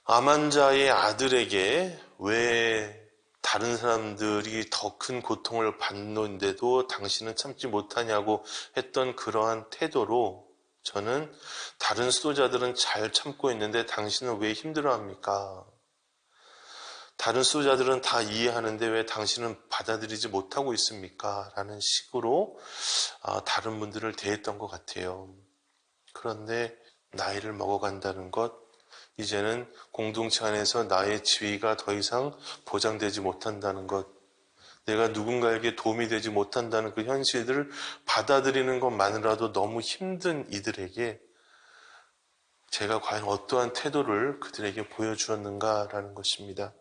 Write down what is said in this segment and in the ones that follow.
암 환자의 아들에게 왜 다른 사람들이 더 큰 고통을 받는데도 당신은 참지 못하냐고 했던 그러한 태도로 저는 다른 수도자들은 잘 참고 있는데 당신은 왜 힘들어합니까? 다른 수도자들은 다 이해하는데 왜 당신은 받아들이지 못하고 있습니까? 라는 식으로 다른 분들을 대했던 것 같아요. 그런데 나이를 먹어간다는 것, 이제는 공동체 안에서 나의 지위가 더 이상 보장되지 못한다는 것, 내가 누군가에게 도움이 되지 못한다는 그 현실들을 받아들이는 것만으로도 너무 힘든 이들에게 제가 과연 어떠한 태도를 그들에게 보여주었는가라는 것입니다.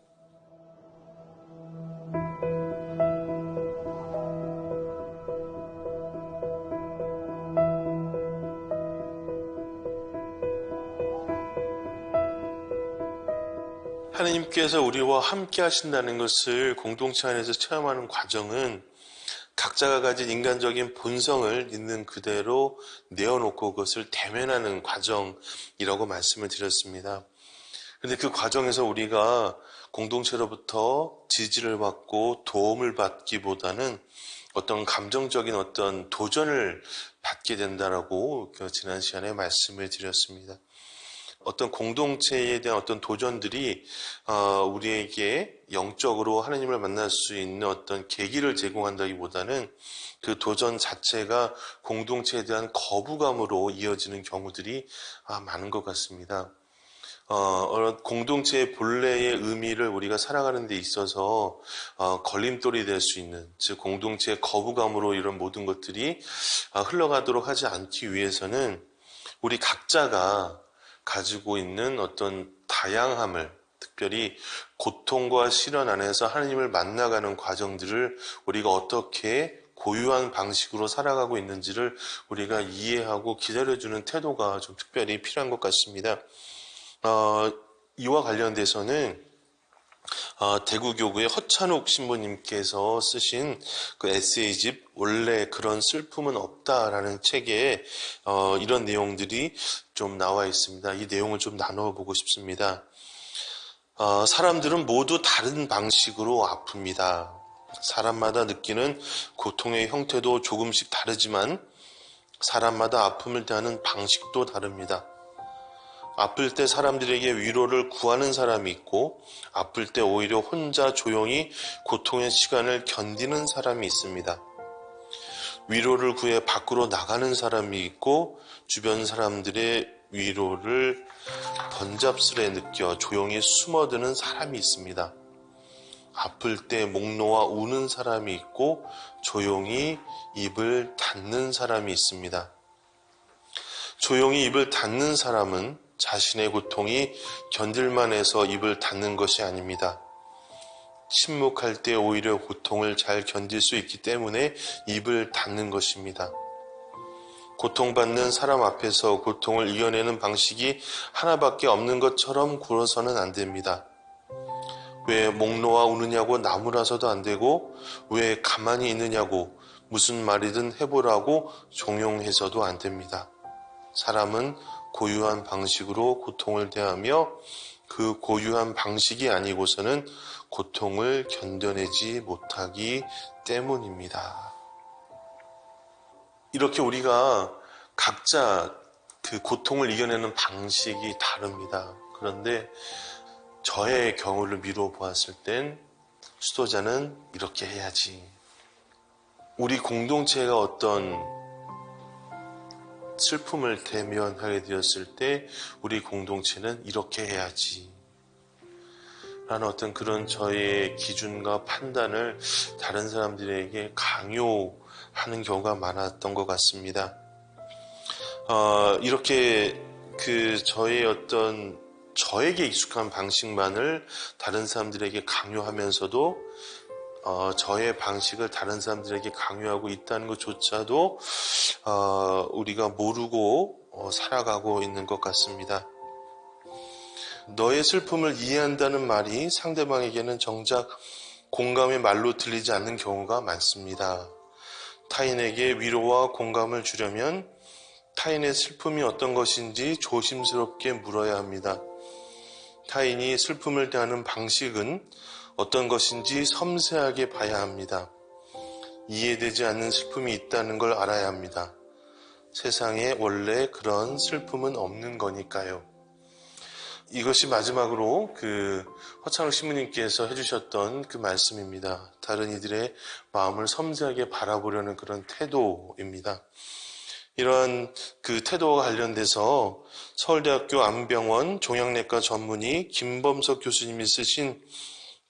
하나님께서 우리와 함께 하신다는 것을 공동체 안에서 체험하는 과정은 각자가 가진 인간적인 본성을 있는 그대로 내어놓고 그것을 대면하는 과정이라고 말씀을 드렸습니다. 그런데 그 과정에서 우리가 공동체로부터 지지를 받고 도움을 받기보다는 어떤 감정적인 어떤 도전을 받게 된다라고 지난 시간에 말씀을 드렸습니다. 어떤 공동체에 대한 어떤 도전들이 우리에게 영적으로 하나님을 만날 수 있는 어떤 계기를 제공한다기보다는 그 도전 자체가 공동체에 대한 거부감으로 이어지는 경우들이 많은 것 같습니다. 공동체의 본래의 의미를 우리가 살아가는 데 있어서 걸림돌이 될 수 있는, 즉 공동체의 거부감으로 이런 모든 것들이 흘러가도록 하지 않기 위해서는 우리 각자가 가지고 있는 어떤 다양함을, 특별히 고통과 시련 안에서 하나님을 만나가는 과정들을 우리가 어떻게 고유한 방식으로 살아가고 있는지를 우리가 이해하고 기다려주는 태도가 좀 특별히 필요한 것 같습니다. 이와 관련돼서는 대구교구의 허찬욱 신부님께서 쓰신 그 에세이집 원래 그런 슬픔은 없다라는 책에 이런 내용들이 좀 나와 있습니다. 이 내용을 좀 나눠보고 싶습니다. 사람들은 모두 다른 방식으로 아픕니다. 사람마다 느끼는 고통의 형태도 조금씩 다르지만 사람마다 아픔을 대하는 방식도 다릅니다. 아플 때 사람들에게 위로를 구하는 사람이 있고 아플 때 오히려 혼자 조용히 고통의 시간을 견디는 사람이 있습니다. 위로를 구해 밖으로 나가는 사람이 있고 주변 사람들의 위로를 번잡스레 느껴 조용히 숨어드는 사람이 있습니다. 아플 때 목 놓아 우는 사람이 있고 조용히 입을 닫는 사람이 있습니다. 조용히 입을 닫는 사람은 자신의 고통이 견딜만해서 입을 닫는 것이 아닙니다. 침묵할 때 오히려 고통을 잘 견딜 수 있기 때문에 입을 닫는 것입니다. 고통받는 사람 앞에서 고통을 이겨내는 방식이 하나밖에 없는 것처럼 굴어서는 안 됩니다. 왜 목 놓아 우느냐고 나무라서도 안 되고 왜 가만히 있느냐고 무슨 말이든 해보라고 종용해서도 안 됩니다. 사람은 고유한 방식으로 고통을 대하며 그 고유한 방식이 아니고서는 고통을 견뎌내지 못하기 때문입니다. 이렇게 우리가 각자 그 고통을 이겨내는 방식이 다릅니다. 그런데 저의 경우를 미루어 보았을 땐 수도자는 이렇게 해야지. 우리 공동체가 어떤 슬픔을 대면하게 되었을 때 우리 공동체는 이렇게 해야지 라는 어떤 그런 저의 기준과 판단을 다른 사람들에게 강요하는 경우가 많았던 것 같습니다. 이렇게 저의 어떤 저에게 익숙한 방식만을 다른 사람들에게 강요하면서도 저의 방식을 다른 사람들에게 강요하고 있다는 것조차도 우리가 모르고 살아가고 있는 것 같습니다. 너의 슬픔을 이해한다는 말이 상대방에게는 정작 공감의 말로 들리지 않는 경우가 많습니다. 타인에게 위로와 공감을 주려면 타인의 슬픔이 어떤 것인지 조심스럽게 물어야 합니다. 타인이 슬픔을 대하는 방식은 어떤 것인지 섬세하게 봐야 합니다. 이해되지 않는 슬픔이 있다는 걸 알아야 합니다. 세상에 원래 그런 슬픔은 없는 거니까요. 이것이 마지막으로 허창욱 신부님께서 해주셨던 그 말씀입니다. 다른 이들의 마음을 섬세하게 바라보려는 그런 태도입니다. 이러한 그 태도와 관련돼서 서울대학교 안병원 종양내과 전문의 김범석 교수님이 쓰신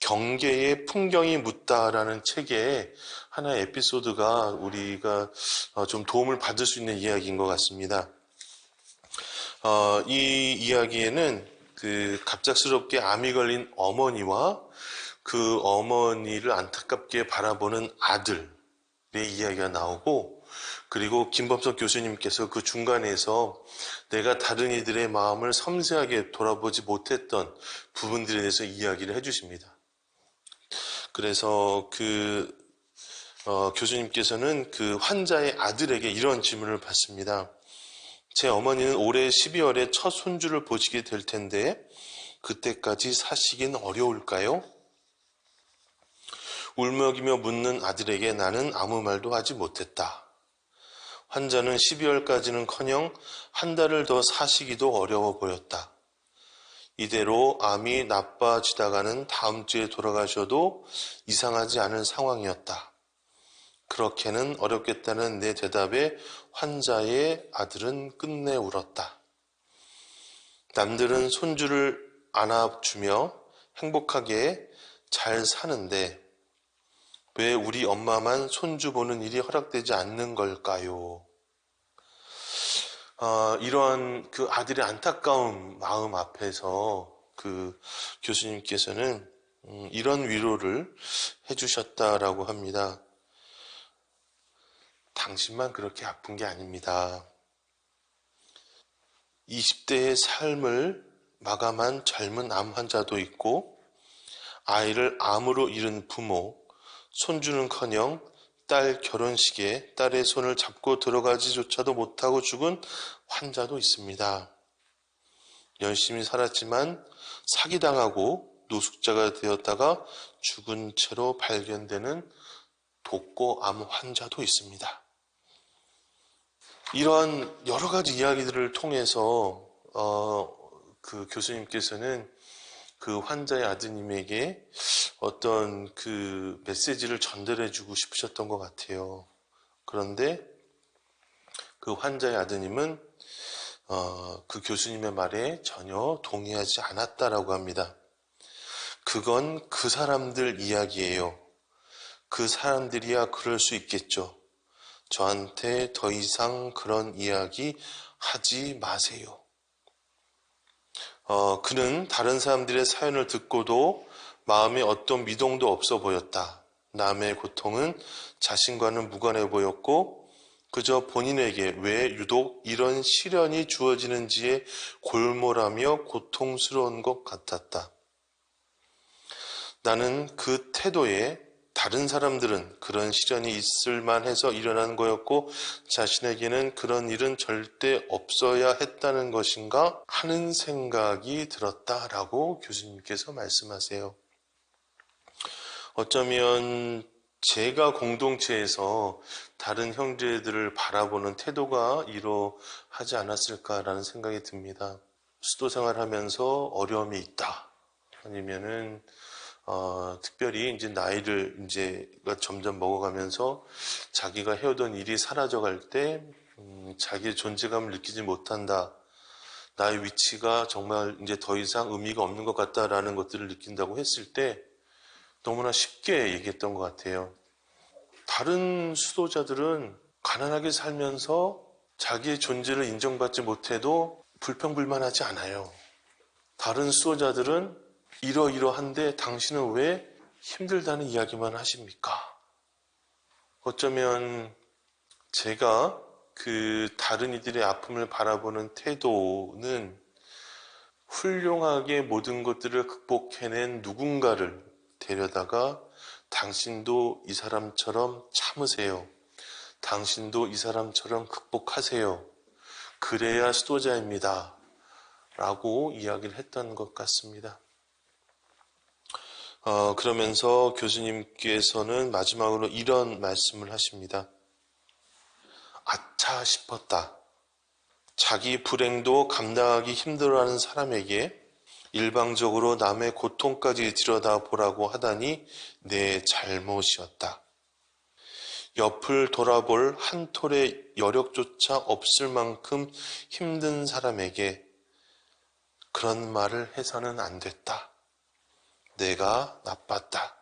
경계의 풍경이 묻다라는 책에 하나의 에피소드가 우리가 좀 도움을 받을 수 있는 이야기인 것 같습니다. 이 이야기에는 갑작스럽게 암이 걸린 어머니와 그 어머니를 안타깝게 바라보는 아들의 이야기가 나오고, 그리고 김범석 교수님께서 그 중간에서 내가 다른 이들의 마음을 섬세하게 돌아보지 못했던 부분들에 대해서 이야기를 해주십니다. 그래서 교수님께서는 그 환자의 아들에게 이런 질문을 받습니다. 제 어머니는 올해 12월에 첫 손주를 보시게 될 텐데 그때까지 사시긴 어려울까요? 울먹이며 묻는 아들에게 나는 아무 말도 하지 못했다. 환자는 12월까지는커녕 한 달을 더 사시기도 어려워 보였다. 이대로 암이 나빠지다가는 다음 주에 돌아가셔도 이상하지 않은 상황이었다. 그렇게는 어렵겠다는 내 대답에 환자의 아들은 끝내 울었다. 남들은 손주를 안아주며 행복하게 잘 사는데 왜 우리 엄마만 손주 보는 일이 허락되지 않는 걸까요? 이러한 그 아들의 안타까운 마음 앞에서 그 교수님께서는 이런 위로를 해주셨다라고 합니다. 당신만 그렇게 아픈 게 아닙니다. 20대의 삶을 마감한 젊은 암 환자도 있고, 아이를 암으로 잃은 부모, 손주는커녕 딸 결혼식에 딸의 손을 잡고 들어가지조차도 못하고 죽은 환자도 있습니다. 열심히 살았지만 사기당하고 노숙자가 되었다가 죽은 채로 발견되는 독고암 환자도 있습니다. 이러한 여러 가지 이야기들을 통해서 그 교수님께서는 그 환자의 아드님에게 어떤 그 메시지를 전달해주고 싶으셨던 것 같아요. 그런데 그 환자의 아드님은 그 교수님의 말에 전혀 동의하지 않았다라고 합니다. 그건 그 사람들 이야기예요. 그 사람들이야 그럴 수 있겠죠. 저한테 더 이상 그런 이야기 하지 마세요. 그는 다른 사람들의 사연을 듣고도 마음에 어떤 미동도 없어 보였다. 남의 고통은 자신과는 무관해 보였고 그저 본인에게 왜 유독 이런 시련이 주어지는지에 골몰하며 고통스러운 것 같았다. 나는 그 태도에 다른 사람들은 그런 시련이 있을만 해서 일어난 거였고 자신에게는 그런 일은 절대 없어야 했다는 것인가 하는 생각이 들었다라고 교수님께서 말씀하세요. 어쩌면 제가 공동체에서 다른 형제들을 바라보는 태도가 이러하지 않았을까라는 생각이 듭니다. 수도 생활하면서 어려움이 있다. 아니면은 특별히 이제 나이를 점점 먹어가면서 자기가 해오던 일이 사라져갈 때 자기의 존재감을 느끼지 못한다. 나의 위치가 정말 이제 더 이상 의미가 없는 것 같다라는 것들을 느낀다고 했을 때 너무나 쉽게 얘기했던 것 같아요. 다른 수도자들은 가난하게 살면서 자기의 존재를 인정받지 못해도 불평불만하지 않아요. 다른 수도자들은 이러이러한데 당신은 왜 힘들다는 이야기만 하십니까? 어쩌면 제가 그 다른 이들의 아픔을 바라보는 태도는 훌륭하게 모든 것들을 극복해낸 누군가를 데려다가 당신도 이 사람처럼 참으세요. 당신도 이 사람처럼 극복하세요. 그래야 수도자입니다. 라고 이야기를 했던 것 같습니다. 그러면서 교수님께서는 마지막으로 이런 말씀을 하십니다. 아차 싶었다. 자기 불행도 감당하기 힘들어하는 사람에게 일방적으로 남의 고통까지 들여다보라고 하다니 내 잘못이었다. 옆을 돌아볼 한 톨의 여력조차 없을 만큼 힘든 사람에게 그런 말을 해서는 안 됐다. 내가 나빴다.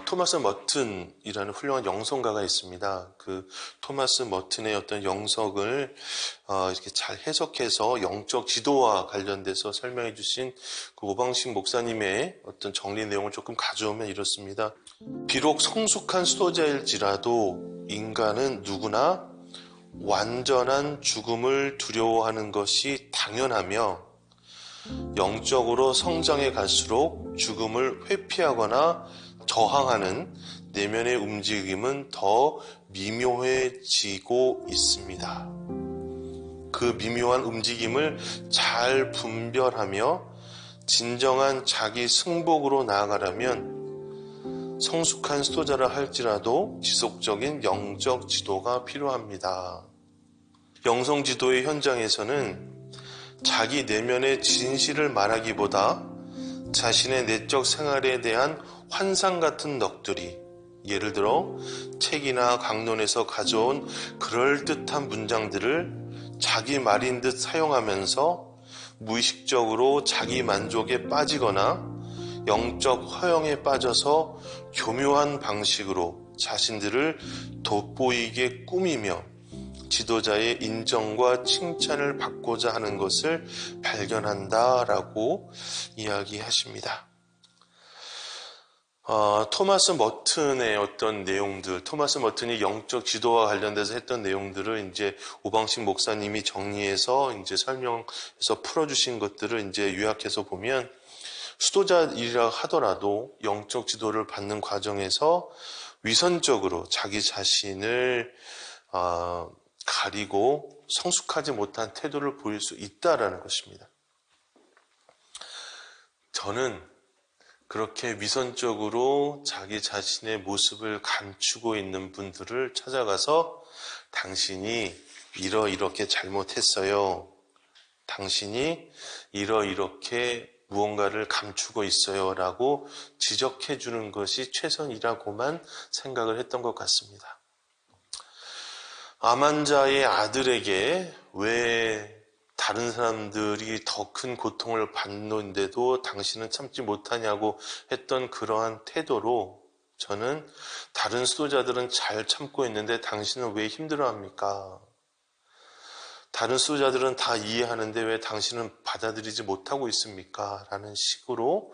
토마스 머튼이라는 훌륭한 영성가가 있습니다. 그 토마스 머튼의 어떤 영성을 이렇게 잘 해석해서 영적 지도와 관련돼서 설명해 주신 그 오방식 목사님의 어떤 정리 내용을 조금 가져오면 이렇습니다. 비록 성숙한 수도자일지라도 인간은 누구나 완전한 죽음을 두려워하는 것이 당연하며 영적으로 성장해 갈수록 죽음을 회피하거나 저항하는 내면의 움직임은 더 미묘해지고 있습니다. 그 미묘한 움직임을 잘 분별하며 진정한 자기 승복으로 나아가려면 성숙한 수도자라 할지라도 지속적인 영적 지도가 필요합니다. 영성 지도의 현장에서는 자기 내면의 진실을 말하기보다 자신의 내적 생활에 대한 환상 같은 넋두리, 예를 들어 책이나 강론에서 가져온 그럴듯한 문장들을 자기 말인 듯 사용하면서 무의식적으로 자기 만족에 빠지거나 영적 허영에 빠져서 교묘한 방식으로 자신들을 돋보이게 꾸미며 지도자의 인정과 칭찬을 받고자 하는 것을 발견한다라고 이야기하십니다. 토마스 머튼의 어떤 내용들, 토마스 머튼이 영적 지도와 관련돼서 했던 내용들을 이제 오방식 목사님이 정리해서 이제 설명해서 풀어주신 것들을 이제 요약해서 보면 수도자이라 하더라도 영적 지도를 받는 과정에서 위선적으로 자기 자신을 가리고 성숙하지 못한 태도를 보일 수 있다라는 것입니다. 저는 그렇게 위선적으로 자기 자신의 모습을 감추고 있는 분들을 찾아가서 당신이 이렇게 잘못했어요. 당신이 이렇게 무언가를 감추고 있어요. 라고 지적해 주는 것이 최선이라고만 생각을 했던 것 같습니다. 암 환자의 아들에게 왜 다른 사람들이 더 큰 고통을 받는데도 당신은 참지 못하냐고 했던 그러한 태도로 저는 다른 수도자들은 잘 참고 있는데 당신은 왜 힘들어합니까? 다른 수도자들은 다 이해하는데 왜 당신은 받아들이지 못하고 있습니까? 라는 식으로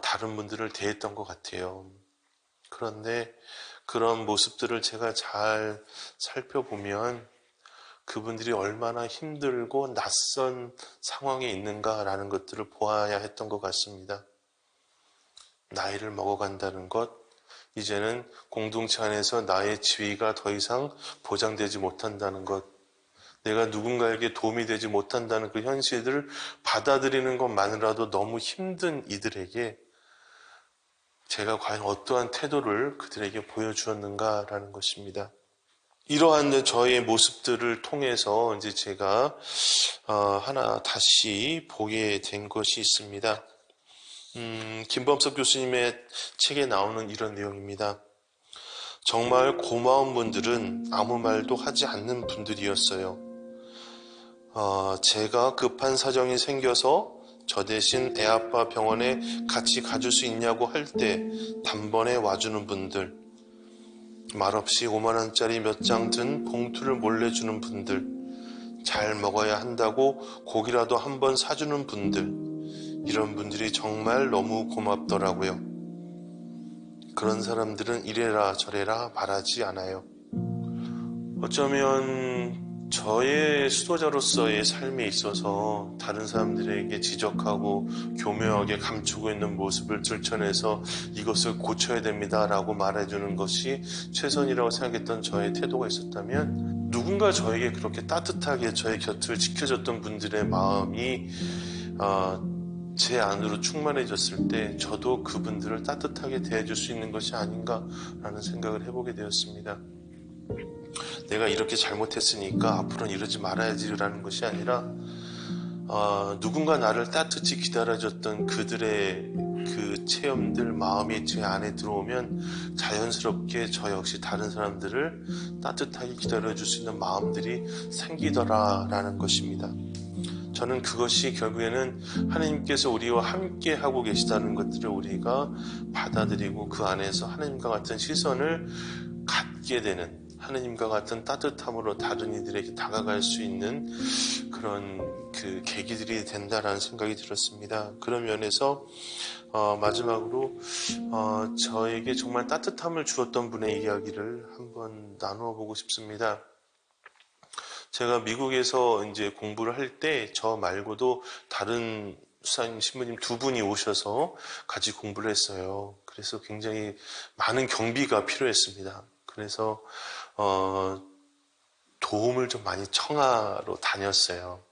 다른 분들을 대했던 것 같아요. 그런데 그런 모습들을 제가 잘 살펴보면 그분들이 얼마나 힘들고 낯선 상황에 있는가라는 것들을 보아야 했던 것 같습니다. 나이를 먹어간다는 것, 이제는 공동체 안에서 나의 지위가 더 이상 보장되지 못한다는 것, 내가 누군가에게 도움이 되지 못한다는 그 현실을 받아들이는 것만으로도 너무 힘든 이들에게 제가 과연 어떠한 태도를 그들에게 보여주었는가라는 것입니다. 이러한 저의 모습들을 통해서 이제 제가 하나 다시 보게 된 것이 있습니다. 김범석 교수님의 책에 나오는 이런 내용입니다. 정말 고마운 분들은 아무 말도 하지 않는 분들이었어요. 제가 급한 사정이 생겨서 저 대신 애아빠 병원에 같이 가줄 수 있냐고 할 때 단번에 와주는 분들, 말없이 5만 원짜리 몇 장 든 봉투를 몰래 주는 분들, 잘 먹어야 한다고 고기라도 한번 사주는 분들, 이런 분들이 정말 너무 고맙더라고요. 그런 사람들은 이래라 저래라 말하지 않아요. 어쩌면 저의 수도자로서의 삶에 있어서 다른 사람들에게 지적하고 교묘하게 감추고 있는 모습을 들춰내서 이것을 고쳐야 됩니다 라고 말해주는 것이 최선이라고 생각했던 저의 태도가 있었다면 누군가 저에게 그렇게 따뜻하게 저의 곁을 지켜줬던 분들의 마음이 제 안으로 충만해졌을 때 저도 그분들을 따뜻하게 대해줄 수 있는 것이 아닌가라는 생각을 해보게 되었습니다. 내가 이렇게 잘못했으니까 앞으로는 이러지 말아야지라는 것이 아니라 누군가 나를 따뜻히 기다려줬던 그들의 그 체험들, 마음이 제 안에 들어오면 자연스럽게 저 역시 다른 사람들을 따뜻하게 기다려줄 수 있는 마음들이 생기더라라는 것입니다. 저는 그것이 결국에는 하나님께서 우리와 함께 하고 계시다는 것들을 우리가 받아들이고 그 안에서 하나님과 같은 시선을 갖게 되는, 하나님과 같은 따뜻함으로 다른 이들에게 다가갈 수 있는 그런 그 계기들이 된다라는 생각이 들었습니다. 그런 면에서 마지막으로 저에게 정말 따뜻함을 주었던 분의 이야기를 한번 나누어 보고 싶습니다. 제가 미국에서 이제 공부를 할 때 저 말고도 다른 수사님, 신부님 두 분이 오셔서 같이 공부를 했어요. 그래서 굉장히 많은 경비가 필요했습니다. 그래서 도움을 좀 많이 청하러 다녔어요.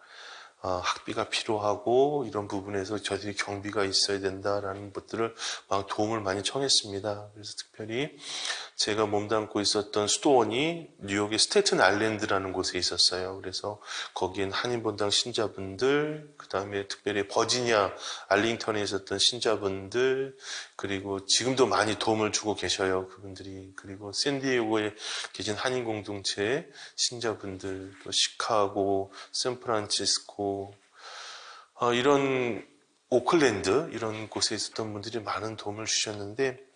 학비가 필요하고 이런 부분에서 저희들이 경비가 있어야 된다라는 것들을 막 도움을 많이 청했습니다. 그래서 특별히 제가 몸담고 있었던 수도원이 뉴욕의 스테튼 아일랜드라는 곳에 있었어요. 그래서 거기엔 한인본당 신자분들, 그 다음에 특별히 버지니아 알링턴에 있었던 신자분들, 그리고 지금도 많이 도움을 주고 계셔요, 그분들이. 그리고 샌디에고에 계신 한인 공동체 신자분들, 또 시카고, 샌프란시스코, 이런 오클랜드 이런 곳에 있었던 분들이 많은 도움을 주셨는데,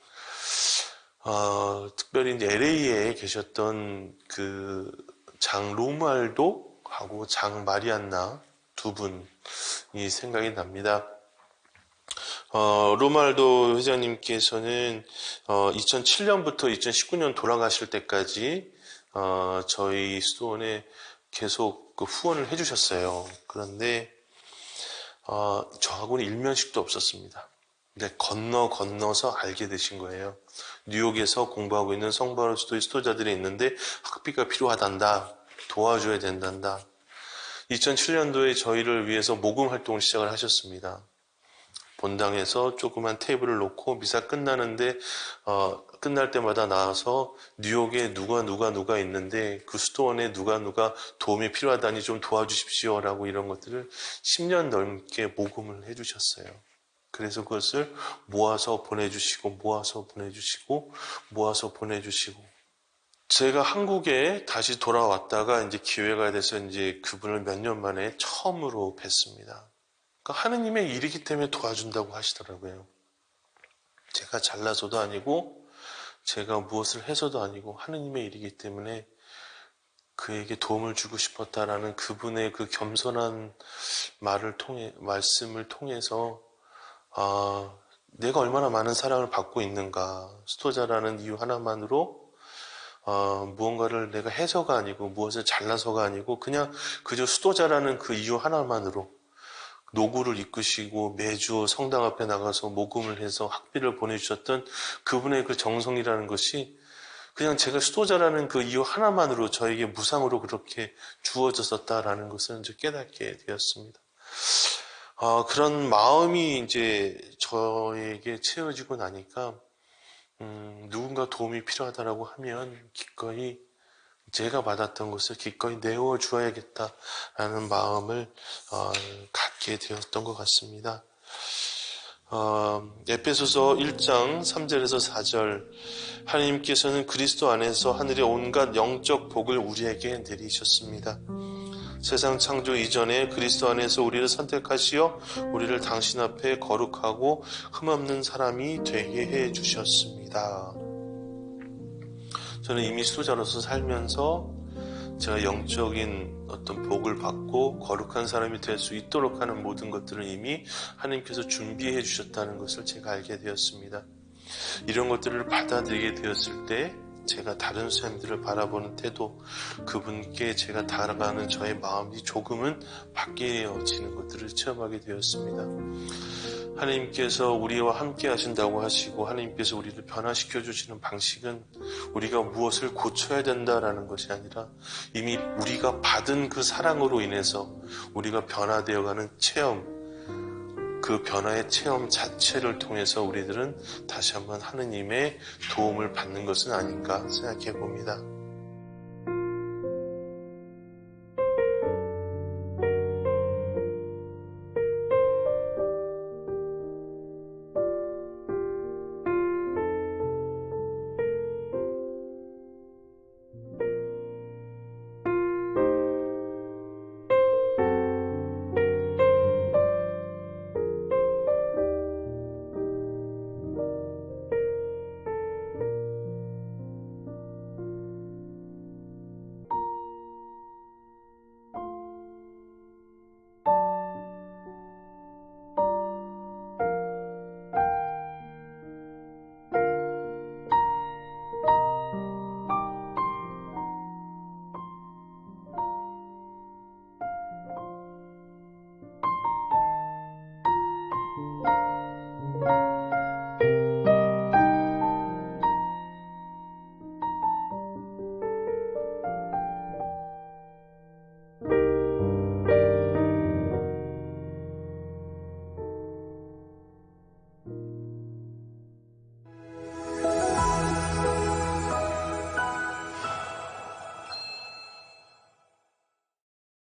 특별히 이제 LA에 계셨던 그 장 로무알도 하고 장 마리안나 두 분이 생각이 납니다. 로무알도 회장님께서는 2007년부터 2019년 돌아가실 때까지 저희 수도원에 계속 그 후원을 해주셨어요. 그런데 저하고는 일면식도 없었습니다. 근데 건너서 알게 되신 거예요. 뉴욕에서 공부하고 있는 성바로 수도의 수도자들이 있는데 학비가 필요하단다. 도와줘야 된단다. 2007년도에 저희를 위해서 모금 활동을 시작을 하셨습니다. 본당에서 조그만 테이블을 놓고 미사 끝나는데 끝날 때마다 나와서 뉴욕에 누가 있는데 그 수도원에 누가 도움이 필요하다니 좀 도와주십시오라고 이런 것들을 10년 넘게 모금을 해주셨어요. 그래서 그것을 모아서 보내주시고 제가 한국에 다시 돌아왔다가 이제 기회가 돼서 이제 그분을 몇 년 만에 처음으로 뵀습니다. 그러니까 하느님의 일이기 때문에 도와준다고 하시더라고요. 제가 잘나서도 아니고 제가 무엇을 해서도 아니고 하느님의 일이기 때문에 그에게 도움을 주고 싶었다라는 그분의 그 겸손한 말씀을 통해서 내가 얼마나 많은 사랑을 받고 있는가. 수도자라는 이유 하나만으로 무언가를 내가 해서가 아니고 무엇을 잘나서가 아니고 그냥 그저 수도자라는 그 이유 하나만으로 노구를 이끄시고 매주 성당 앞에 나가서 모금을 해서 학비를 보내주셨던 그분의 그 정성이라는 것이 그냥 제가 수도자라는 그 이유 하나만으로 저에게 무상으로 그렇게 주어졌었다라는 것을 이제 깨닫게 되었습니다. 그런 마음이 이제 저에게 채워지고 나니까 누군가 도움이 필요하다라고 하면 기꺼이 제가 받았던 것을 기꺼이 내어 주어야겠다라는 마음을 갖게 되었던 것 같습니다. 에베소서 1장 3절에서 4절 하나님께서는 그리스도 안에서 하늘의 온갖 영적 복을 우리에게 내리셨습니다. 세상 창조 이전에 그리스도 안에서 우리를 선택하시어 우리를 당신 앞에 거룩하고 흠없는 사람이 되게 해주셨습니다. 저는 이미 수도자로서 살면서 제가 영적인 어떤 복을 받고 거룩한 사람이 될 수 있도록 하는 모든 것들을 이미 하나님께서 준비해 주셨다는 것을 제가 알게 되었습니다. 이런 것들을 받아들이게 되었을 때 제가 다른 선생님들을 바라보는 태도, 그분께 제가 다가가는 저의 마음이 조금은 바뀌어지는 것들을 체험하게 되었습니다. 하나님께서 우리와 함께 하신다고 하시고 하나님께서 우리를 변화시켜 주시는 방식은 우리가 무엇을 고쳐야 된다라는 것이 아니라 이미 우리가 받은 그 사랑으로 인해서 우리가 변화되어가는 체험, 그 변화의 체험 자체를 통해서 우리들은 다시 한번 하느님의 도움을 받는 것은 아닌가 생각해 봅니다.